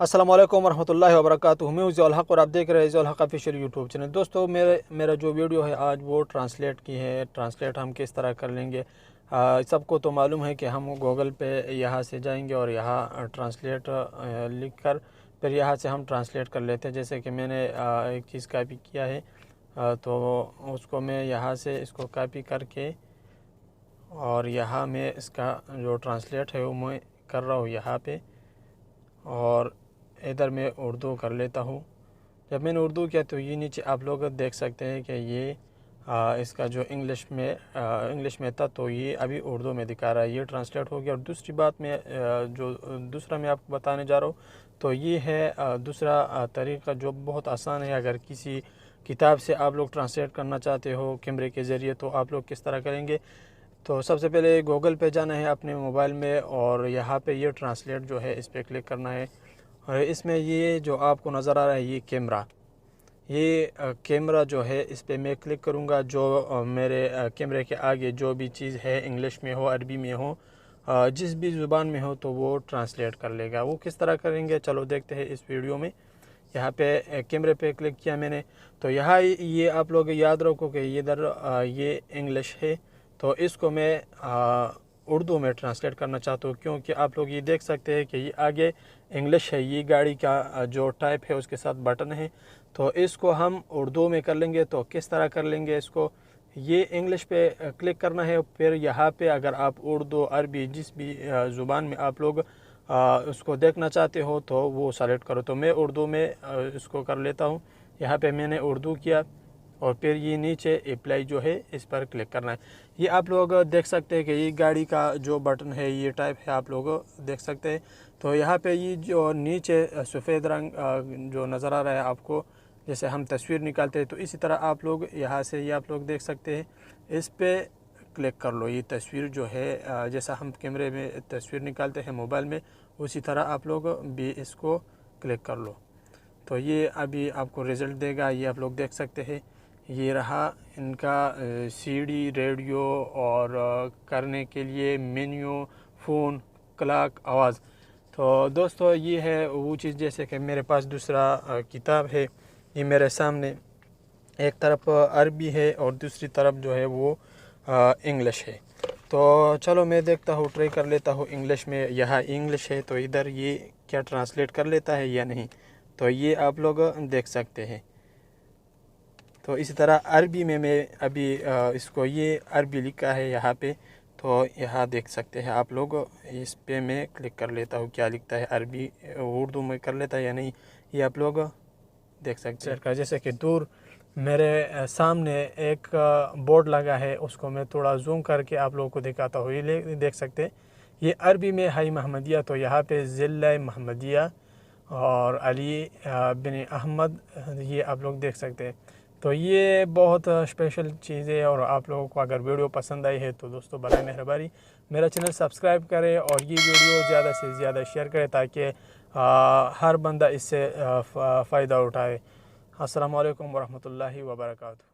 अस्सलाम वालेकुम रहमतुल्लाहि व बरकातुहू। मैं ज़ियाउल हक़ और आप देख रहे हैं ज़ियाउल हक़ ऑफिशियल यूट्यूब चैनल। दोस्तों मेरा जो वीडियो है आज वो ट्रांसलेट की है। ट्रांसलेट हम किस तरह कर लेंगे, सबको तो मालूम है कि हम गूगल पे यहाँ से जाएंगे और यहाँ ट्रांसलेट लिख कर फिर यहाँ से हम ट्रांसलेट कर लेते हैं। जैसे कि मैंने एक चीज़ कॉपी किया है, तो उसको मैं यहाँ से इसको कॉपी करके और यहाँ मैं इसका जो ट्रांसलेट है वो मैं कर रहा हूँ यहाँ पे, और इधर मैं उर्दू कर लेता हूँ। जब मैंने उर्दू किया तो ये नीचे आप लोग देख सकते हैं कि ये इसका जो इंग्लिश में था तो ये अभी उर्दू में दिखा रहा है। ये ट्रांसलेट हो गया। और दूसरी बात में जो दूसरा मैं आपको बताने जा रहा हूँ तो ये है दूसरा तरीका जो बहुत आसान है। अगर किसी किताब से आप लोग ट्रांसलेट करना चाहते हो कैमरे के ज़रिए तो आप लोग किस तरह करेंगे। तो सबसे पहले गूगल पे जाना है अपने मोबाइल में और यहाँ पे ये ट्रांसलेट जो है इस पर क्लिक करना है। और इसमें ये जो आपको नज़र आ रहा है ये कैमरा जो है इस पर मैं क्लिक करूँगा। जो मेरे कैमरे के आगे जो भी चीज़ है इंग्लिश में हो अरबी में हो जिस भी ज़ुबान में हो तो वो ट्रांसलेट कर लेगा। वो किस तरह करेंगे चलो देखते हैं इस वीडियो में। यहाँ पे कैमरे पे क्लिक किया मैंने तो यहाँ ये आप लोग याद रखो कि इधर ये इंग्लिश है, तो इसको मैं उर्दू में ट्रांसलेट करना चाहता हूँ क्योंकि आप लोग ये देख सकते हैं कि ये आगे इंग्लिश है। ये गाड़ी का जो टाइप है उसके साथ बटन है, तो इसको हम उर्दू में कर लेंगे। तो किस तरह कर लेंगे इसको, ये इंग्लिश पे क्लिक करना है। फिर यहाँ पे अगर आप उर्दू अरबी जिस भी ज़ुबान में आप लोग उसको देखना चाहते हो तो वो सेलेक्ट करो। तो मैं उर्दू में इसको कर लेता हूँ। यहाँ पे मैंने उर्दू किया और फिर ये नीचे अप्लाई जो है इस पर क्लिक करना है। ये आप लोग देख सकते हैं कि ये गाड़ी का जो बटन है ये टाइप है, आप लोग देख सकते हैं। तो यहाँ पे ये जो नीचे सफ़ेद रंग जो नज़र आ रहा है आपको, जैसे हम तस्वीर निकालते हैं तो इसी तरह आप लोग यहाँ से ये आप लोग देख सकते हैं, इस पर क्लिक कर लो। ये तस्वीर जो है जैसा हम कैमरे में तस्वीर निकालते हैं मोबाइल में उसी तरह आप लोग भी इसको क्लिक कर लो। तो ये अभी आपको रिज़ल्ट देगा। ये आप लोग देख सकते हैं, ये रहा इनका सीडी रेडियो और करने के लिए मेन्यू, फ़ोन, क्लॉक, आवाज़। तो दोस्तों ये है वो चीज़, जैसे कि मेरे पास दूसरा किताब है, ये मेरे सामने एक तरफ अरबी है और दूसरी तरफ जो है वो इंग्लिश है। तो चलो मैं देखता हूँ, ट्राई कर लेता हूँ इंग्लिश में। यहाँ इंग्लिश है तो इधर ये क्या ट्रांसलेट कर लेता है या नहीं, तो ये आप लोग देख सकते हैं। तो इसी तरह अरबी में मैं अभी इसको ये अरबी लिखा है यहाँ पे, तो यहाँ देख सकते हैं आप लोग। इस पे मैं क्लिक कर लेता हूँ क्या लिखता है, अरबी उर्दू में कर लेता है या नहीं, ये आप लोग देख सकते हैं। जैसे कि दूर मेरे सामने एक बोर्ड लगा है, उसको मैं थोड़ा जूम करके आप लोगों को दिखाता हूँ। ये देख सकते हैं, ये अरबी में हाई महमदिया, तो यहाँ पे ज़िला महमदिया और अली बिन अहमद, ये आप लोग देख सकते हैं। तो ये बहुत स्पेशल चीज़ है। और आप लोगों को अगर वीडियो पसंद आई है तो दोस्तों बराए मेहरबानी मेरा चैनल सब्सक्राइब करें और ये वीडियो ज़्यादा से ज़्यादा शेयर करें ताकि हर बंदा इससे फ़ायदा उठाए। अस्सलाम वालेकुम वरहमतुल्लाहि वबरकातुहू।